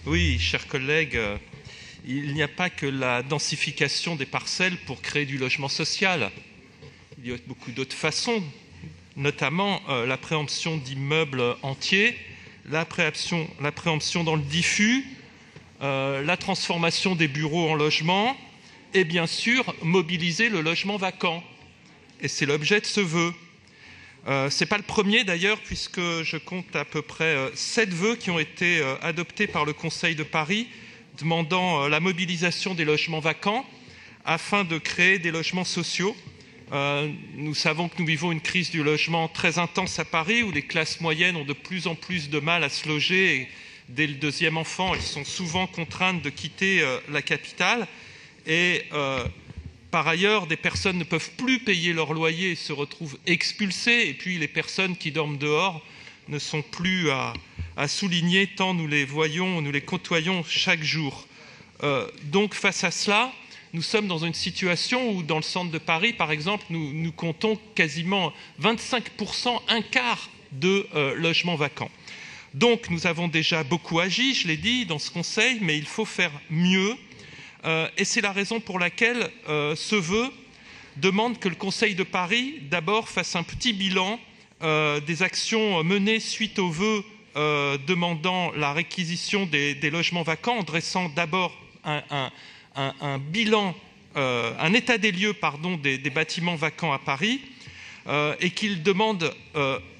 Oui, chers collègues, il n'y a pas que la densification des parcelles pour créer du logement social. Il y a beaucoup d'autres façons, notamment la préemption d'immeubles entiers, la préemption dans le diffus, la transformation des bureaux en logements et bien sûr mobiliser le logement vacant. Et c'est l'objet de ce vœu. Ce n'est pas le premier d'ailleurs, puisque je compte à peu près 7 vœux qui ont été adoptés par le Conseil de Paris, demandant la mobilisation des logements vacants afin de créer des logements sociaux. Nous savons que nous vivons une crise du logement très intense à Paris, où les classes moyennes ont de plus en plus de mal à se loger. Et dès le 2e enfant, elles sont souvent contraintes de quitter la capitale. Et par ailleurs, des personnes ne peuvent plus payer leur loyer et se retrouvent expulsées. Et puis les personnes qui dorment dehors ne sont plus à souligner, tant nous les voyons, nous les côtoyons chaque jour. Donc face à cela, nous sommes dans une situation où, dans le centre de Paris, par exemple, nous comptons quasiment 25%, un quart de logements vacants. Donc nous avons déjà beaucoup agi, je l'ai dit, dans ce Conseil, mais il faut faire mieux. Et c'est la raison pour laquelle ce vœu demande que le Conseil de Paris, d'abord, fasse un petit bilan des actions menées suite au vœu demandant la réquisition des logements vacants, en dressant d'abord un bilan, un état des lieux des bâtiments vacants à Paris, et qu'il demande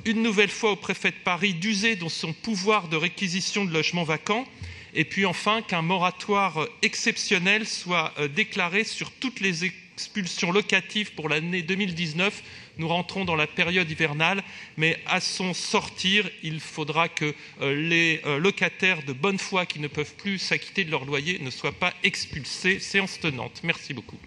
une nouvelle fois au préfet de Paris d'user de son pouvoir de réquisition de logements vacants, et puis enfin qu'un moratoire exceptionnel soit déclaré sur toutes les expulsions locatives pour l'année 2019. Nous rentrons dans la période hivernale, mais à son sortir, il faudra que les locataires de bonne foi qui ne peuvent plus s'acquitter de leur loyer ne soient pas expulsés. Séance tenante. Merci beaucoup.